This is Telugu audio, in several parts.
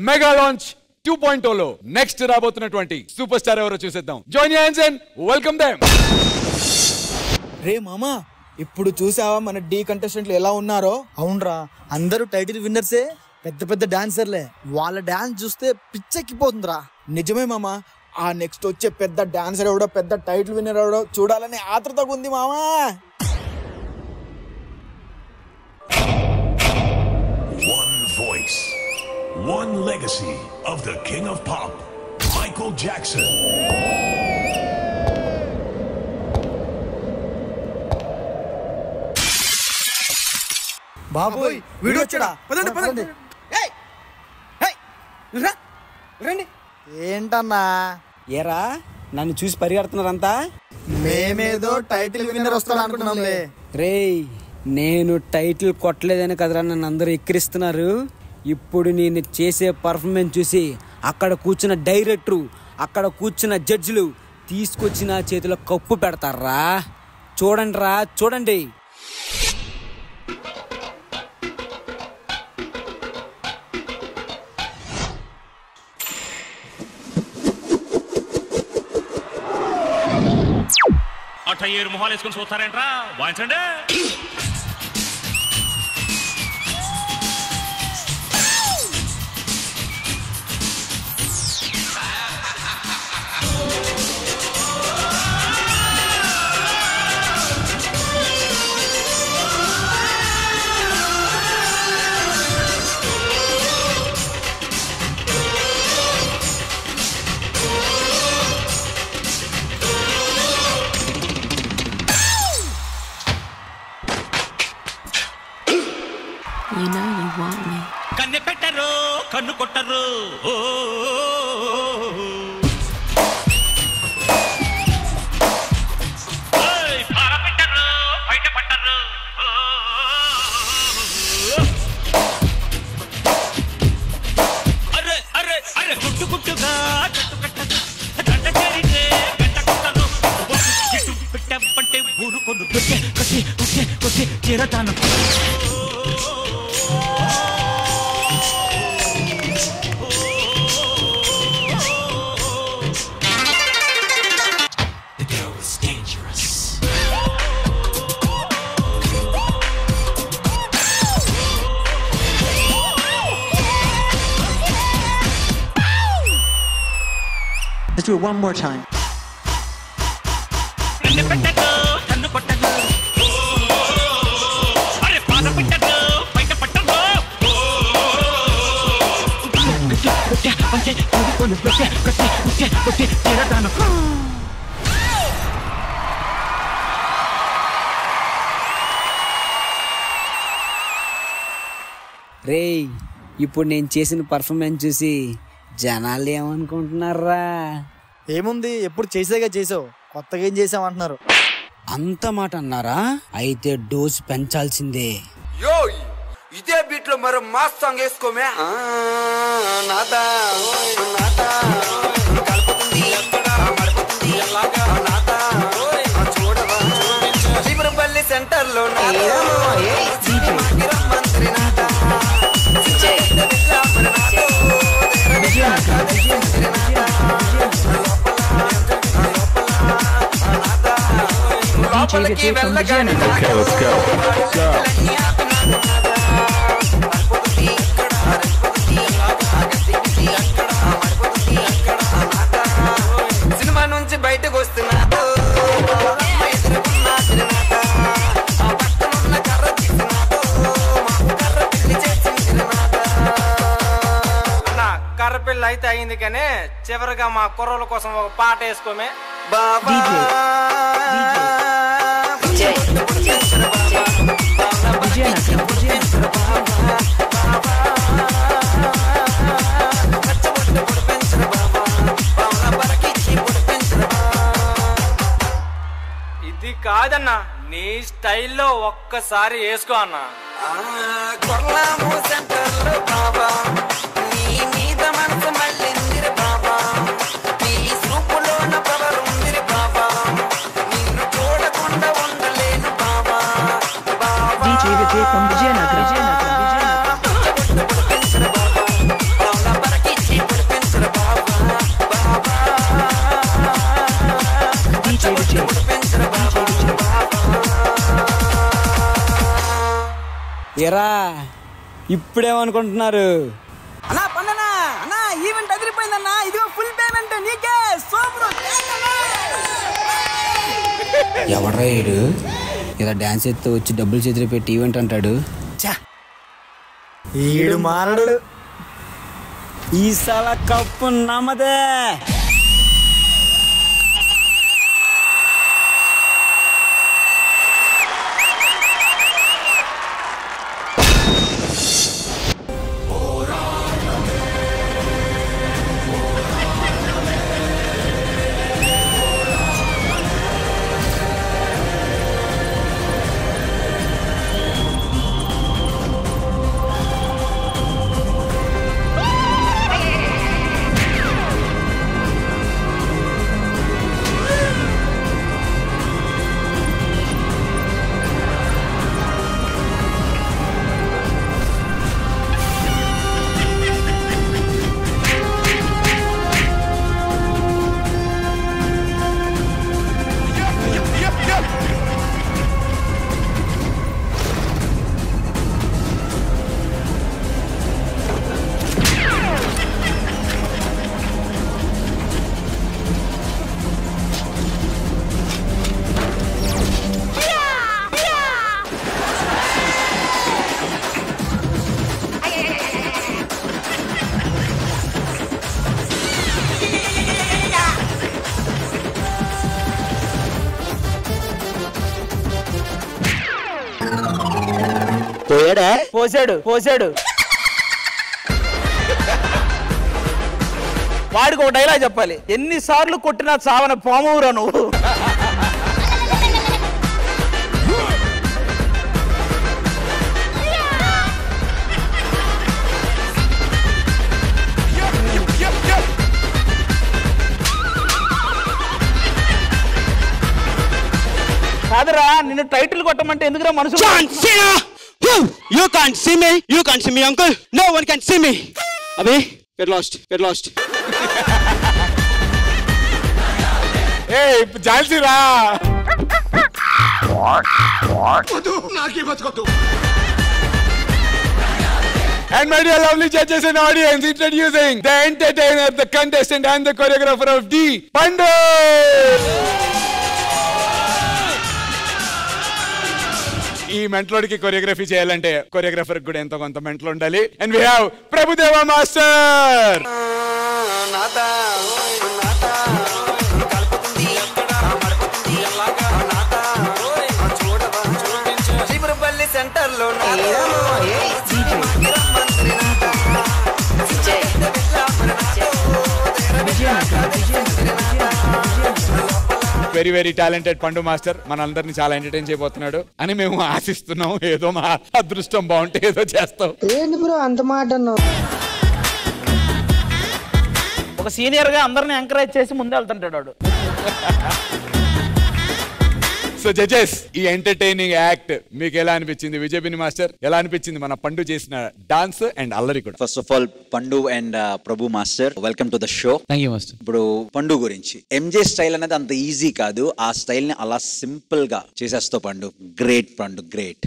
మెగా లాంచ్ 2.0 లో నెక్స్ట్ రాబోతున్నటువంటి సూపర్ స్టార్ ఎవరో చూసేద్దాం. Join your hands and welcome them. రే మామా, ఇప్పుడు చూసావా మన డి కంటెస్టెంట్లు ఎలా ఉన్నారో? అవునరా, అందరూ టైటిల్ విన్నర్సే, పెద్ద పెద్ద డాన్సర్లే. వాళ్ళ డాన్స్ చూస్తే పిచ్చెక్కిపోతుందిరా. నిజమే మామా, ఆ నెక్స్ట్ వచ్చే పెద్ద డాన్సర్ ఎవడో, పెద్ద టైటిల్ విన్నర్ ఎవడో చూడాలని ఆతృతగా ఉంది మామా. One voice, one legacy of the king of pop, Michael Jackson. బాబోయ్, వీడియో వచ్చాడా? పదండి పదండి. ఏంటన్నా ఏరా నన్ను చూసి పరిగెడుతున్నారంతా? మేమేదో టైటిల్ విన్నర్ వస్తాడు అనుకున్నాంలే. రేయ్, నేను టైటిల్ కొట్టలేదని కదరా నన్ను అందరూ ఎక్కిరిస్తున్నారు. ఇప్పుడు నేను చేసే పర్ఫార్మెన్స్ చూసి అక్కడ కూర్చున్న డైరెక్టరు, అక్కడ కూర్చున్న జడ్జిలు తీసుకొచ్చి నా చేతిలో కప్పు పెడతారా. చూడండి రా, చూడండి. అట్టయ్యేరు మొహాలు వేసుకొని చూస్తారేంట్రా? వాయించండి. You know you want me. కన్నె పెట్టరు, కన్ను కొట్టరు. పార పెట్టరు, బయట పట్టరు. అరే అరే అరే, గుట్టు గుట్టుగా కట్టు కట్టరు, గంట చేరితే గంట కొట్టరు. గిట్టు పెట్టబంటే ఊరు కొను కొట్టే కొట్టే కొట్టే కొట్టే చేరతాను. Let's do it one more time. రేయ్, ఇప్పుడు నేను చేసిన పర్ఫార్మెన్స్ చూసి జనాలు ఏమనుకుంటున్నారా? ఏముంది, ఎప్పుడు చేసేగా చేసావు, కొత్తగా ఏం చేసావు అంటున్నారు. అంత మాట అన్నారా? అయితే డోస్ పెంచాల్సిందే. యో, ఇదే బీట్ లో మరో మాస్ సాంగ్ వేసుకోమే. నాదా నాదా చీపురుపల్లి సెంటర్ లో మంత్రి నాదా లోపలికి వెళ్ళగానే సినిమా నుంచి బయటకు వస్తున్నాడు. కర్ర పిల్ల అయితే అయింది కానీ చివరిగా మా కుర్రోళ్ళ కోసం ఒక పాట వేసుకోమే. బాబా ఇది కాదన్నా, నీ స్టైల్లో ఒక్కసారి వేసుకో అన్నా. బాబా నీ మీద మనసు మళ్ళీ బాబా, నీ సూపులోన పవర్ ఉంది బాబా, నిన్ను చూడకుండా ఉండలేను బాబా. బాబా ఎరా ఇప్పుడేమనుకుంటున్నారు? అన్నా పండనా అన్నా, ఈవెంట్ అదిరిపోయిందన్నా, ఇదిగో ఫుల్ పేమెంట్ నీకే. సూపర్. ఎవడ్రా ఈడు ఇలా డాన్స్ ఎత్తు వచ్చి డబ్బులు చేతిలో పెట్టి ఈవెంట్ అంటాడు? ఈడు మారడు. ఈసాల కప్పు నమ్మదే. పోసాడు. వాడికి ఒక డైలాగ్ చెప్పాలి, ఎన్నిసార్లు కొట్టినా చావన పామురా నువ్వు. కాదురా, నిన్ను టైటిల్ కొట్టమంటే ఎందుకురా మనసు? You can't see me. You can't see me, uncle. No one can see me. Abhi, get lost. Get lost. Hey, Jhansi రా. And my dear lovely judges and audience, introducing the entertainer, the contestant and the choreographer of D, Pandu. ఈ మెంట్లోడికి కొరియోగ్రఫీ చేయాలంటే కొరియోగ్రాఫర్ కూడా ఎంతో కొంత మెంట్లో ఉండాలి. And we have Prabhudeva master. Chiburupalli centre లో very very talented Pandu master మనందరినీ చాలా ఎంటర్టైన్ చేయబోతున్నాడు అని మేము ఆశిస్తున్నాం. ఏదో మా అదృష్టం బాగుంటే ఏదో చేస్తాం. ఏంటి బ్రో అంత మాట అన్నావు? ఒక సీనియర్ గా అందరిని ఎంకరేజ్ చేసి ముందే వెళ్తుంటాడు వాడు. సో జడ్జెస్, ఈ ఎంటర్టైనింగ్ యాక్ట్ మీకు ఎలా అనిపించింది? విజయబిని మాస్టర్, ఎలా అనిపించింది మన పండు చేసిన డాన్స్ అండ్ అల్లరి కూడా? ఫస్ట్ ఆఫ్ ఆల్ పండు and Prabhu master, welcome to the show. Thank you master. ఇప్పుడు పండు గురించి, ఎంజే స్టైల్ అనేది అంత ఈజీ కాదు. ఆ స్టైల్ ని అలా సింపుల్ గా చేసేస్తావు పండు. గ్రేట్ పండు, గ్రేట్.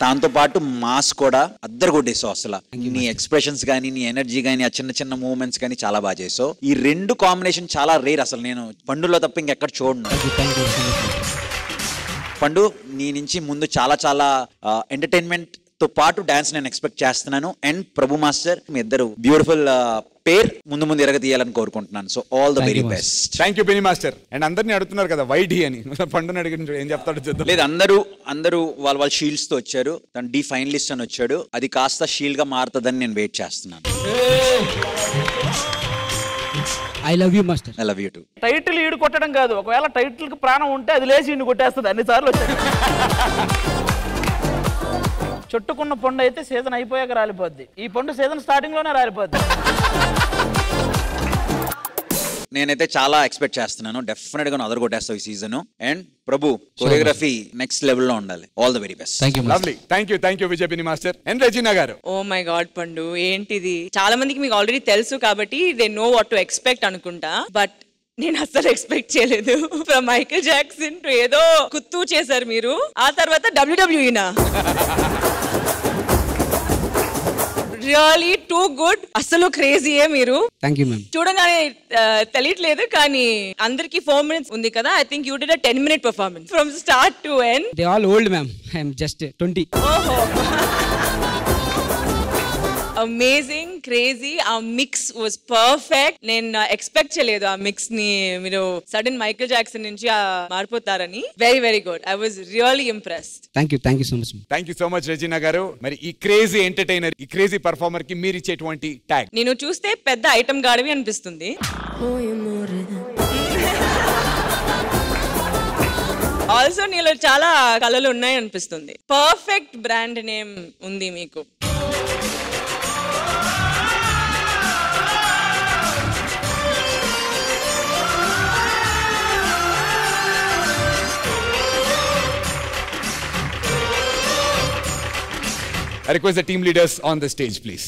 దాంతో పాటు మాస్ కూడా అద్దరు కొట్టేసావు. అసలు నీ ఎక్స్ప్రెషన్స్ కానీ, నీ ఎనర్జీ కానీ, ఆ చిన్న చిన్న మూవ్మెంట్స్ కానీ చాలా బాగా చేసావు. ఈ రెండు కాంబినేషన్ చాలా రేర్. అసలు నేను పండులో తప్ప ఇంకెక్కడ చూడను. పండు, నీ నుంచి ముందు చాలా చాలా ఎంటర్టైన్మెంట్ తో పాటు డాన్స్ నేను ఎక్స్పెక్ట్ చేస్తున్నాను. అండ్ ప్రభు మాస్టర్, మీ ఇద్దరు బ్యూటిఫుల్ పేర్ ముందు ముందు ఎరగతీయాలని కోరుకుంటున్నాను. So all the very best. Thank you Bini master. And అందరినీ అడుగుతున్నారు కదా వైడి అని, పండుని అడిగిన ఏం చెప్తాడు చూద్దాం. లేదు, అందరూ వాళ్ళ షీల్డ్స్ తో వచ్చారు. తను డి ఫైనలిస్ట్ అని వచ్చాడు. అది కాస్త షీల్డ్ గా మారుతుందని నేను వెయిట్ చేస్తున్నాను. I love you master. I love you to. Title ఈడు కొట్టడం కాదు, ఒకవేళ టైటిల్ కి ప్రాణం ఉంటే అది లేచి ఈయన కొట్టేస్తుంది. అన్నిసార్లు వచ్చాడు. చుట్టుకున్న పండు అయితే సీజన్ అయిపోయాక రాలిపోద్ది. ఈ పండు సీజన్ స్టార్టింగ్ లోనే రాలిపోద్ది. నేనైతే చాలా ఎక్స్పెక్ట్ చేస్తున్నాను. డెఫినెట్ గా అదర్ కొట్టేస్తావు ఈ season. And Prabhu, choreography next level లో ఉండాలి. All the very best. Lovely. Thank you Vijayabini master. And Regina గారు. ఓ మై గాడ్ పండు, ఏంటిది? చాలా మందికి మీకు ఆల్రెడీ తెలుసు కాబట్టి they know what to expect అనుకుంటా. బట్ నేను అస్సలు ఎక్స్పెక్ట్ చేయలేదు. ఫ్రమ్ మైకేల్ జాక్సన్ టు ఏదో కుత్తూ చేశారు మీరు. ఆ తర్వాత WWEనా? Really too good. అసలు క్రేజీయే మీరు. Thank you ma'am. చూడగానే తెలియట్లేదు కానీ అందరికి 4 minutes ఉంది కదా. I think you did a 10-minute performance from start to end. They all old ma'am. I am just 20. ఓహో, అమేజింగ్, క్రేజీ. ఆ మిక్స్ వాజ్ పర్ఫెక్ట్. నేను ఎక్స్పెక్ట్ చేయలేదు ఆ మిక్స్ ని మీరు సడన్ మైకేల్ జాక్సన్ నుంచి మారిపోతారని. Very very good. I was really impressed. Thank you so much. Thank you so much Regina గారు. మరి ఈ క్రేజీ ఎంటర్టైనర్, ఈ క్రేజీ పర్ఫార్మర్ కి మీరు ఇచ్చేటువంటి ట్యాగ్? నేను చూస్తే పెద్ద ఐటమ్ గాడివి అనిపిస్తుంది. ఆల్సో నీలో చాలా కళలు ఉన్నాయి అనిపిస్తుంది. పర్ఫెక్ట్ బ్రాండ్ నేమ్ ఉంది మీకు. I request the team leaders on the stage, please.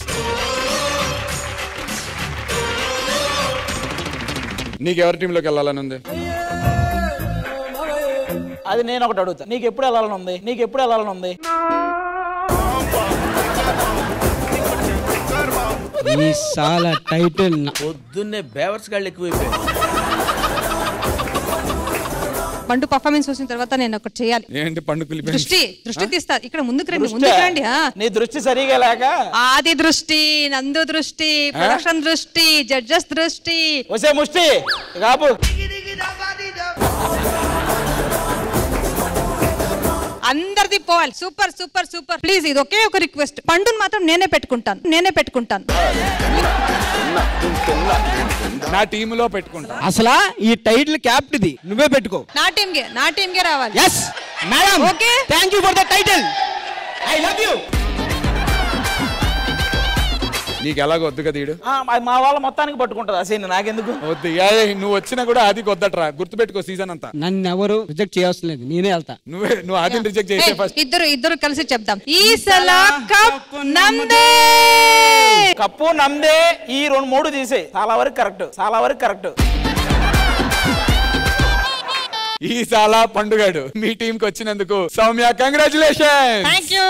నీకు ఎవరి టీంలోకి వెళ్ళాలని ఉంది? అది నేను ఒకటి అడుగుతా, నీకు ఎప్పుడు వెళ్ళాలని ఉంది? నీకు ఎప్పుడు వెళ్ళాలని ఉంది? ఈ సాల టైటిల్ పొద్దున్నే బేవర్స్ గాళ్ళు ఎక్కువైపోయాయి. పండు పర్ఫార్మెన్స్ చూసిన తర్వాత నేను ఒకటి చేయాలి. ఏంటి పండు పిలిపి? దృష్టి తీస్తా. ఇక్కడ ముందుకు రండి. నీ దృష్టి సరిగా లేక ఆది దృష్టి, నందు దృష్టి, ప్రొడక్షన్ దృష్టి, జడ్జెస్ దృష్టి. వసే ముష్టి కాపు. అందరిది పోవాలి. Super super super. ప్లీజ్ ఇది ఒకే ఒక రిక్వెస్ట్, పండుని మాత్రం నేనే పెట్టుకుంటాను. నా టీమ్ లో పెట్టుకుంటా. అసలు ఈ టైటిల్ క్యాప్టెన్ నువ్వే పెట్టుకో. నా టీంకే రావాలి. yes madam. Okay, thank you for the title. I love you. నీకు ఎలాగ వద్దుగా తీయడు? మా వాళ్ళ మొత్తానికి పట్టుకుంటది అసలు, నాకెందుకు వద్దు. నువ్వు వచ్చినా కూడా అది వద్దట్రా, గుర్తుపెట్టుకో సీజన్ అంతా. నన్ను ఎవరు రిజెక్ట్ చేయాల్సిన లేదు, నేనే వెళ్తా. నువ్వు ఆదిని రిజెక్ట్ చేసే ఫస్ట్. ఇద్దరు కలిసి చెప్దాం. ఈ సలా కప్ నమ్దే. కప్పు నమ్దే. ఈ 2-3 తీసే. చాలా వరకు కరెక్ట్. ఈ సాలా పండుగాడు మీ టీంకి వచ్చినందుకు సౌమ్య కంగ్రాచులేషన్. Thank you.